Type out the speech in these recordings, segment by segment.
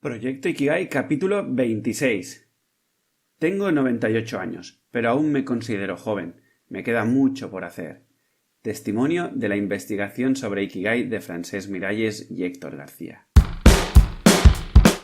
Proyecto Ikigai, capítulo 26. Tengo 98 años, pero aún me considero joven. Me queda mucho por hacer. Testimonio de la investigación sobre Ikigai de Francesc Miralles y Héctor García.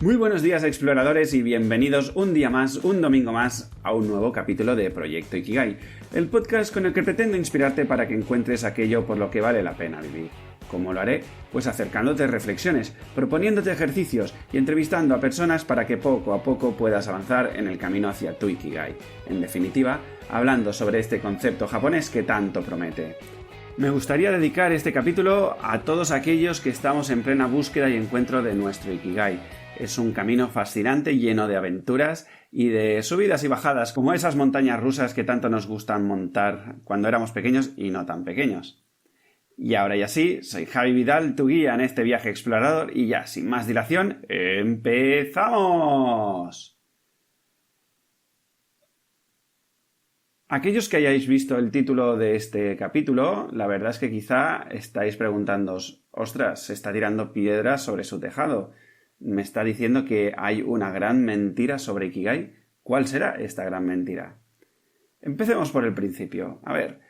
Muy buenos días, exploradores, y bienvenidos un día más, un domingo más, a un nuevo capítulo de Proyecto Ikigai, el podcast con el que pretendo inspirarte para que encuentres aquello por lo que vale la pena vivir. ¿Cómo lo haré? Pues acercándote reflexiones, proponiéndote ejercicios y entrevistando a personas para que poco a poco puedas avanzar en el camino hacia tu Ikigai. En definitiva, hablando sobre este concepto japonés que tanto promete. Me gustaría dedicar este capítulo a todos aquellos que estamos en plena búsqueda y encuentro de nuestro Ikigai. Es un camino fascinante, lleno de aventuras y de subidas y bajadas, como esas montañas rusas que tanto nos gustan montar cuando éramos pequeños y no tan pequeños. Y ahora ya sí, soy Javi Vidal, tu guía en este viaje explorador, y ya, sin más dilación, ¡empezamos! Aquellos que hayáis visto el título de este capítulo, la verdad es que quizá estáis preguntándoos, ostras, se está tirando piedras sobre su tejado. Me está diciendo que hay una gran mentira sobre Ikigai. ¿Cuál será esta gran mentira? Empecemos por el principio. A ver,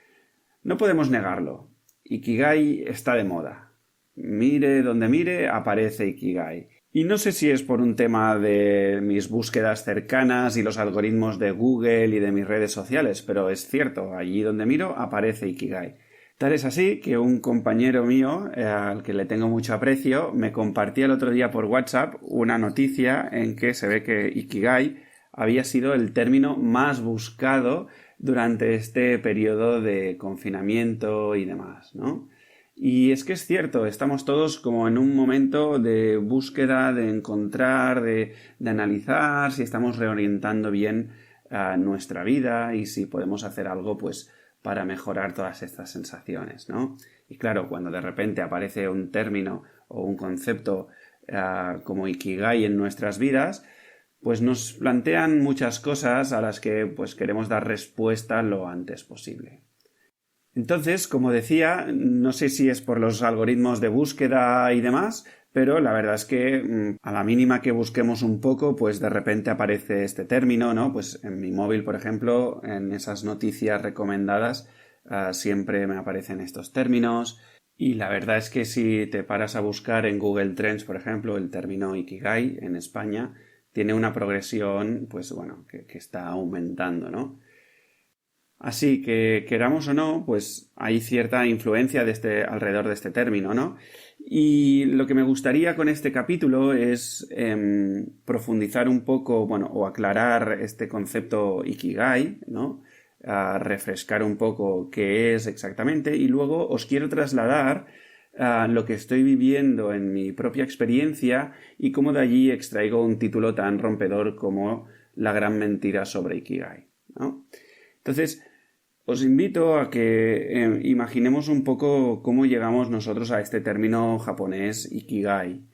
no podemos negarlo. Ikigai está de moda. Mire donde mire, aparece Ikigai. Y no sé si es por un tema de mis búsquedas cercanas y los algoritmos de Google y de mis redes sociales, pero es cierto, allí donde miro aparece Ikigai. Tal es así que un compañero mío, al que le tengo mucho aprecio, me compartía el otro día por WhatsApp una noticia en que se ve que Ikigai había sido el término más buscado durante este periodo de confinamiento y demás, ¿no? Y es que es cierto, estamos todos como en un momento de búsqueda, de encontrar, de analizar si estamos reorientando bien nuestra vida y si podemos hacer algo, pues, para mejorar todas estas sensaciones, ¿no? Y claro, cuando de repente aparece un término o un concepto como Ikigai en nuestras vidas, pues nos plantean muchas cosas a las que pues queremos dar respuesta lo antes posible. Entonces, como decía, no sé si es por los algoritmos de búsqueda y demás, pero la verdad es que a la mínima que busquemos un poco, pues de repente aparece este término, ¿no? Pues en mi móvil, por ejemplo, en esas noticias recomendadas, siempre me aparecen estos términos. Y la verdad es que si te paras a buscar en Google Trends, por ejemplo, el término Ikigai en España, tiene una progresión, pues bueno, que está aumentando, ¿no? Así que, queramos o no, pues hay cierta influencia alrededor de este término, ¿no? Y lo que me gustaría con este capítulo es profundizar un poco, bueno, o aclarar este concepto Ikigai, ¿no? Refrescar un poco qué es exactamente, y luego os quiero trasladar lo que estoy viviendo en mi propia experiencia y cómo de allí extraigo un título tan rompedor como La gran mentira sobre Ikigai, ¿no? Entonces, os invito a que imaginemos un poco cómo llegamos nosotros a este término japonés Ikigai.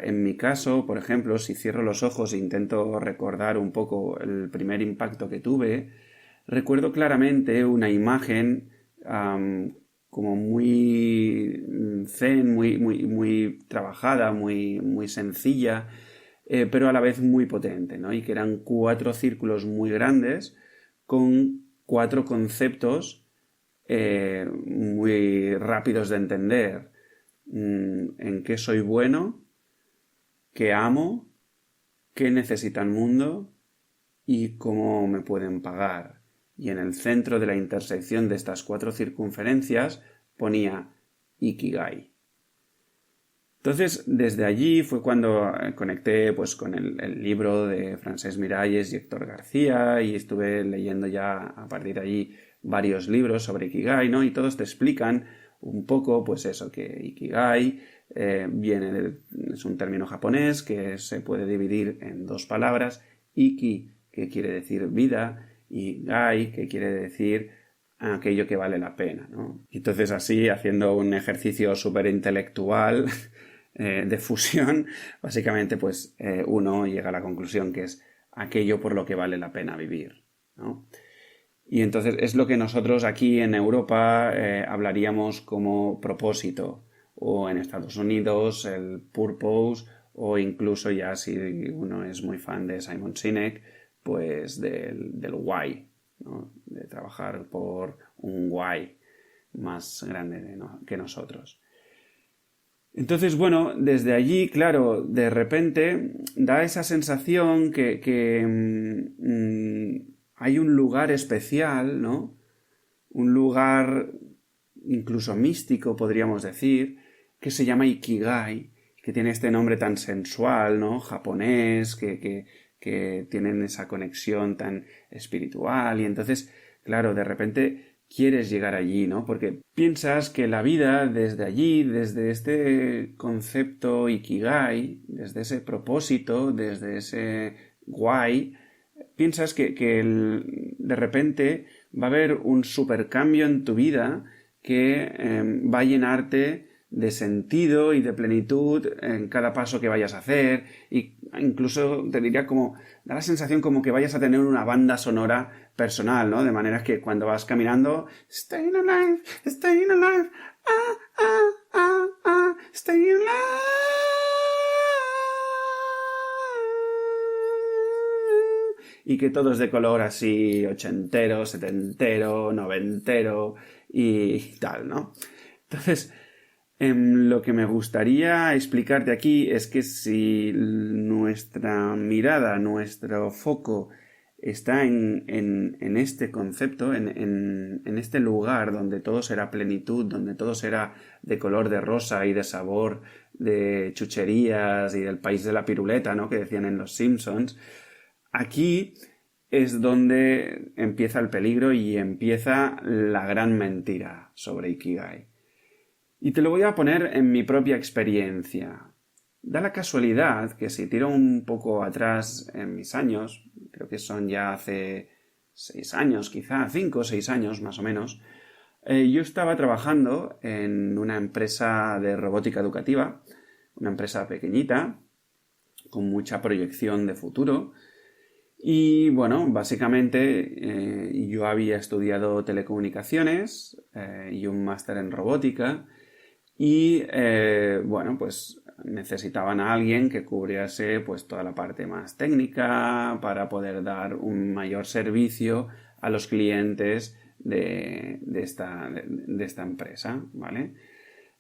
En mi caso, por ejemplo, si cierro los ojos e intento recordar un poco el primer impacto que tuve, recuerdo claramente una imagen como muy zen, muy trabajada, muy sencilla, pero a la vez muy potente, ¿no? Y que eran 4 círculos muy grandes con 4 conceptos muy rápidos de entender. En qué soy bueno, qué amo, qué necesita el mundo y cómo me pueden pagar. Y en el centro de la intersección de estas 4 circunferencias ponía Ikigai. Entonces, desde allí fue cuando conecté pues, con el libro de Francesc Miralles y Héctor García, y estuve leyendo ya a partir de allí varios libros sobre Ikigai, ¿no? Y todos te explican un poco, pues eso, que Ikigai es un término japonés que se puede dividir en 2 palabras, Iki, que quiere decir vida, y Gai, que quiere decir aquello que vale la pena, ¿no? Entonces así, haciendo un ejercicio súper intelectual de fusión, básicamente pues uno llega a la conclusión que es aquello por lo que vale la pena vivir, ¿no? Y entonces es lo que nosotros aquí en Europa hablaríamos como propósito, o en Estados Unidos el purpose, o incluso ya si uno es muy fan de Simon Sinek, pues del why, ¿no? De trabajar por un why más grande que nosotros. Entonces, bueno, desde allí, claro, de repente da esa sensación que hay un lugar especial, ¿no? Un lugar incluso místico, podríamos decir, que se llama Ikigai, que tiene este nombre tan sensual, ¿no? Japonés, que tienen esa conexión tan espiritual. Y entonces, claro, de repente quieres llegar allí, ¿no? Porque piensas que la vida desde allí, desde este concepto Ikigai, desde ese propósito, desde ese guay, piensas que de repente va a haber un supercambio en tu vida que va a llenarte de sentido y de plenitud en cada paso que vayas a hacer, y incluso te diría como, da la sensación como que vayas a tener una banda sonora personal, ¿no? De manera que cuando vas caminando, staying alive, staying alive. Y que todo es de color así ochentero, setentero, noventero y tal, ¿no? Entonces, lo que me gustaría explicarte aquí es que si nuestra mirada, nuestro foco está en este concepto, en este lugar donde todo será plenitud, donde todo será de color de rosa y de sabor, de chucherías y del país de la piruleta, ¿no? Que decían en Los Simpsons. Aquí es donde empieza el peligro y empieza la gran mentira sobre Ikigai. Y te lo voy a poner en mi propia experiencia. Da la casualidad que si tiro un poco atrás en mis años, creo que son ya hace 6 años quizá, 5 o 6 años más o menos, yo estaba trabajando en una empresa de robótica educativa, una empresa pequeñita, con mucha proyección de futuro. Y bueno, básicamente yo había estudiado telecomunicaciones y un máster en robótica y bueno, pues necesitaban a alguien que cubriese pues toda la parte más técnica para poder dar un mayor servicio a los clientes de esta empresa, ¿vale?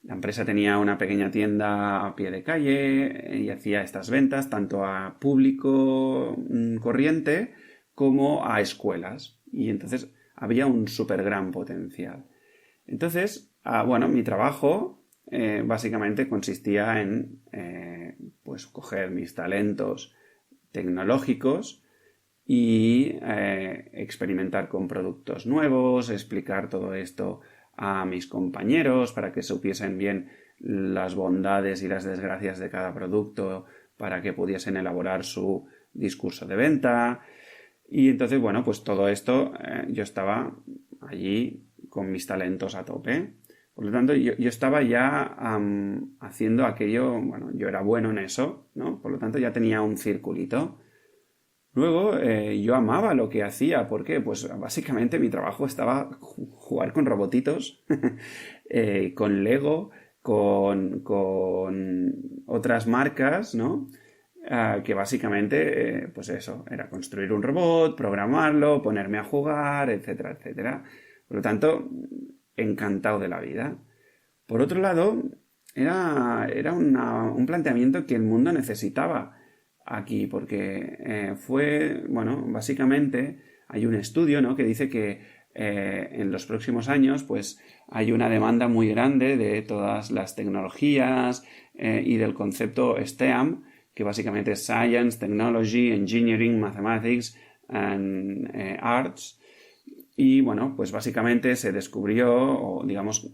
La empresa tenía una pequeña tienda a pie de calle y hacía estas ventas tanto a público corriente como a escuelas. Y entonces había un súper gran potencial. Entonces, bueno, mi trabajo básicamente consistía en pues coger mis talentos tecnológicos y experimentar con productos nuevos, explicar todo esto a mis compañeros para que supiesen bien las bondades y las desgracias de cada producto para que pudiesen elaborar su discurso de venta. Y entonces, bueno, pues todo esto yo estaba allí con mis talentos a tope. Por lo tanto, yo estaba ya haciendo aquello, bueno, yo era bueno en eso, ¿no? Por lo tanto, ya tenía un circulito. Luego, yo amaba lo que hacía. ¿Por qué? Pues básicamente mi trabajo estaba jugar con robotitos, con Lego, con otras marcas, ¿no? Que básicamente, pues eso, era construir un robot, programarlo, ponerme a jugar, etcétera, etcétera. Por lo tanto, encantado de la vida. Por otro lado, era un planteamiento que el mundo necesitaba aquí, porque fue, bueno, básicamente hay un estudio, ¿no?, que dice que en los próximos años pues hay una demanda muy grande de todas las tecnologías y del concepto STEM, que básicamente es Science, Technology, Engineering, Mathematics and Arts. Y bueno, pues básicamente se descubrió, o digamos,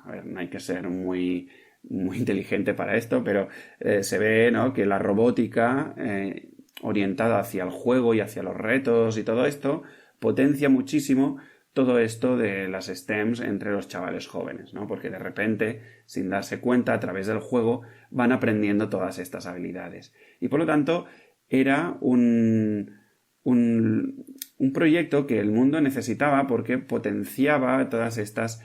a ver, no hay que ser muy inteligente para esto, pero se ve, ¿no?, que la robótica orientada hacia el juego y hacia los retos y todo esto potencia muchísimo todo esto de las STEMs entre los chavales jóvenes, ¿no? Porque de repente, sin darse cuenta, a través del juego van aprendiendo todas estas habilidades. Y por lo tanto, era un proyecto que el mundo necesitaba porque potenciaba todas estas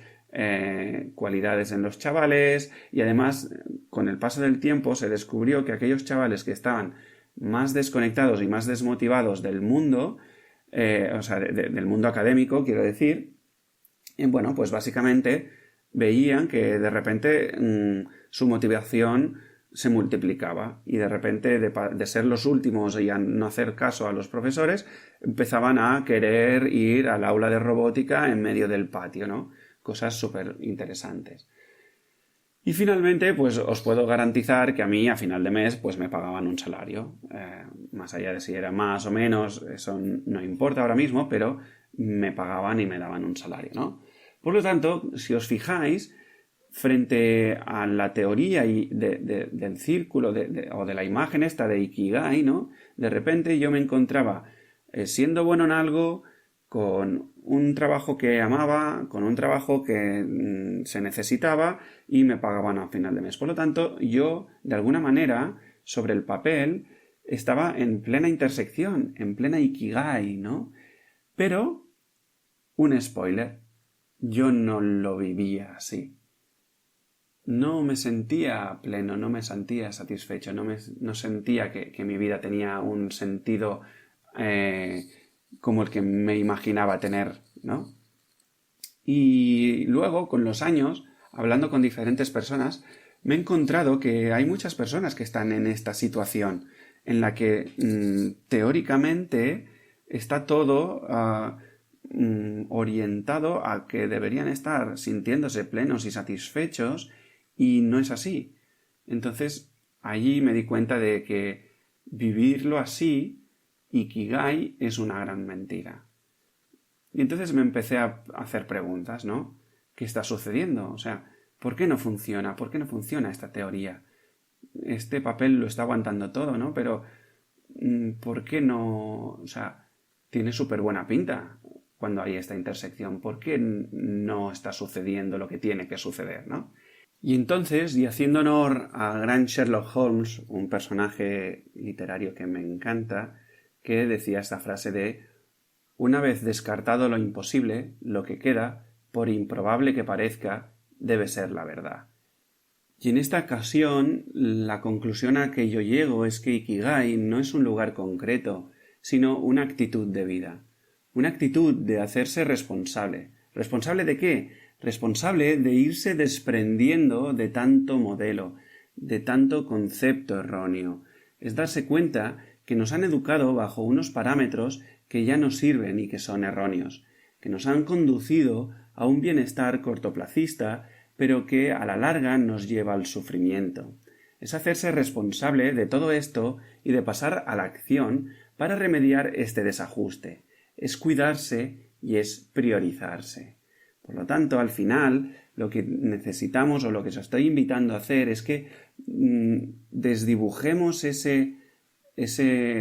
cualidades en los chavales y además con el paso del tiempo se descubrió que aquellos chavales que estaban más desconectados y más desmotivados del mundo, o sea, del mundo académico, quiero decir, bueno, pues básicamente veían que de repente su motivación se multiplicaba y de repente de ser los últimos y a no hacer caso a los profesores, empezaban a querer ir al aula de robótica en medio del patio, ¿no? Cosas súper interesantes. Y finalmente, pues os puedo garantizar que a mí a final de mes pues me pagaban un salario. Más allá de si era más o menos, eso no importa ahora mismo, pero me pagaban y me daban un salario, ¿no? Por lo tanto, si os fijáis, frente a la teoría del círculo o de la imagen esta de Ikigai, ¿no? De repente yo me encontraba siendo bueno en algo, con un trabajo que amaba, con un trabajo que se necesitaba y me pagaban a final de mes. Por lo tanto, yo, de alguna manera, sobre el papel, estaba en plena intersección, en plena Ikigai, ¿no? Pero, un spoiler, yo no lo vivía así. No me sentía pleno, no me sentía satisfecho, no sentía que mi vida tenía un sentido como el que me imaginaba tener, ¿no? Y luego, con los años, hablando con diferentes personas, me he encontrado que hay muchas personas que están en esta situación, en la que teóricamente está todo orientado a que deberían estar sintiéndose plenos y satisfechos, y no es así. Entonces, allí me di cuenta de que vivirlo así, Ikigai, es una gran mentira. Y entonces me empecé a hacer preguntas, ¿no? ¿Qué está sucediendo? O sea, ¿por qué no funciona? ¿Por qué no funciona esta teoría? Este papel lo está aguantando todo, ¿no? Pero, ¿por qué no? O sea, tiene súper buena pinta cuando hay esta intersección. ¿Por qué no está sucediendo lo que tiene que suceder, ¿no? Y entonces, y haciendo honor al gran Sherlock Holmes, un personaje literario que me encanta, que decía esta frase de: una vez descartado lo imposible, lo que queda, por improbable que parezca, debe ser la verdad. Y en esta ocasión, la conclusión a que yo llego es que Ikigai no es un lugar concreto, sino una actitud de vida. Una actitud de hacerse responsable. ¿Responsable de qué? Responsable de irse desprendiendo de tanto modelo, de tanto concepto erróneo. Es darse cuenta que nos han educado bajo unos parámetros que ya no sirven y que son erróneos, que nos han conducido a un bienestar cortoplacista, pero que a la larga nos lleva al sufrimiento. Es hacerse responsable de todo esto y de pasar a la acción para remediar este desajuste. Es cuidarse y es priorizarse. Por lo tanto, al final, lo que necesitamos o lo que os estoy invitando a hacer es que desdibujemos ese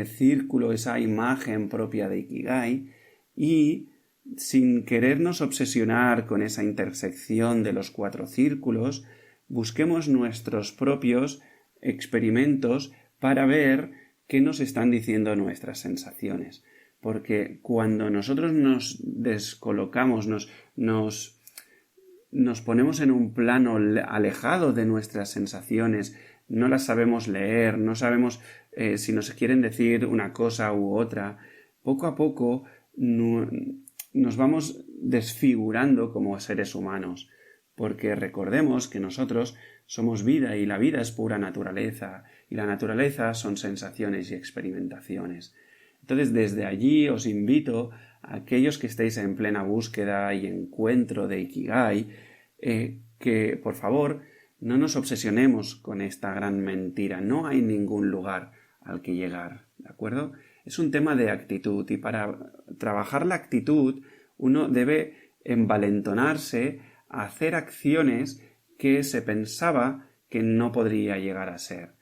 círculo, esa imagen propia de Ikigai y, sin querernos obsesionar con esa intersección de los 4 círculos, busquemos nuestros propios experimentos para ver qué nos están diciendo nuestras sensaciones. Porque cuando nosotros nos descolocamos, nos ponemos en un plano alejado de nuestras sensaciones, no las sabemos leer, no sabemos si nos quieren decir una cosa u otra, poco a poco nos vamos desfigurando como seres humanos, porque recordemos que nosotros somos vida y la vida es pura naturaleza, y la naturaleza son sensaciones y experimentaciones. Entonces, desde allí os invito a aquellos que estéis en plena búsqueda y encuentro de Ikigai, que, por favor, no nos obsesionemos con esta gran mentira. No hay ningún lugar al que llegar, ¿de acuerdo? Es un tema de actitud y para trabajar la actitud uno debe envalentonarse a hacer acciones que se pensaba que no podría llegar a ser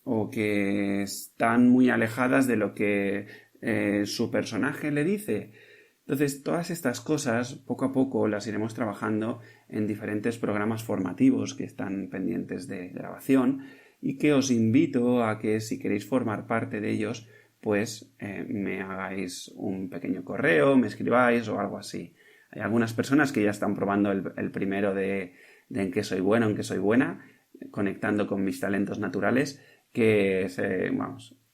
o que están muy alejadas de lo que su personaje le dice. Entonces, todas estas cosas, poco a poco, las iremos trabajando en diferentes programas formativos que están pendientes de grabación y que os invito a que, si queréis formar parte de ellos, pues me hagáis un pequeño correo, me escribáis o algo así. Hay algunas personas que ya están probando el primero de en qué soy bueno, en qué soy buena, conectando con mis talentos naturales, que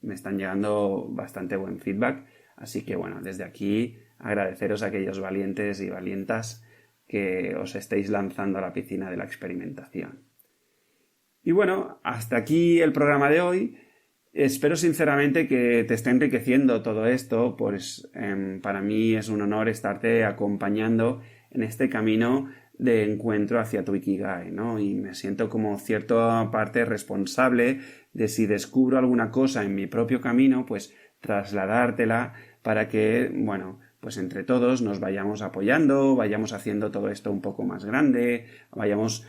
me están llegando bastante buen feedback. Así que bueno, desde aquí agradeceros a aquellos valientes y valientas que os estéis lanzando a la piscina de la experimentación. Y bueno, hasta aquí el programa de hoy. Espero sinceramente que te esté enriqueciendo todo esto, pues para mí es un honor estarte acompañando en este camino de encuentro hacia tu Ikigai, ¿no? Y me siento como cierta parte responsable de si descubro alguna cosa en mi propio camino, pues trasladártela para que, bueno, pues entre todos nos vayamos apoyando, vayamos haciendo todo esto un poco más grande, vayamos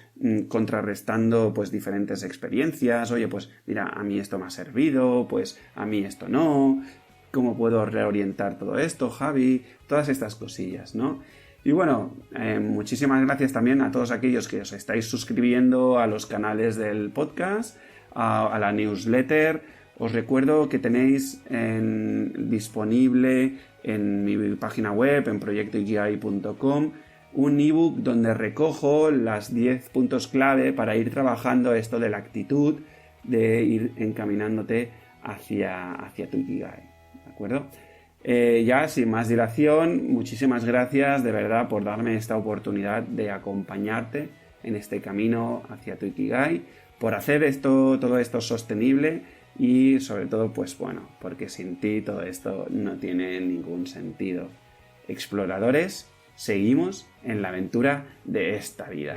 contrarrestando pues diferentes experiencias. Oye, pues mira, a mí esto me ha servido, pues a mí esto no. ¿Cómo puedo reorientar todo esto, Javi? Todas estas cosillas, ¿no? Y bueno, muchísimas gracias también a todos aquellos que os estáis suscribiendo a los canales del podcast, a la newsletter. Os recuerdo que tenéis disponible en mi página web, en proyectoikigai.com, un ebook donde recojo las 10 puntos clave para ir trabajando esto de la actitud, de ir encaminándote hacia tu Ikigai, ¿de acuerdo? Ya sin más dilación, muchísimas gracias de verdad por darme esta oportunidad de acompañarte en este camino hacia tu Ikigai, por hacer todo esto sostenible y sobre todo, pues bueno, porque sin ti todo esto no tiene ningún sentido. Exploradores, seguimos en la aventura de esta vida.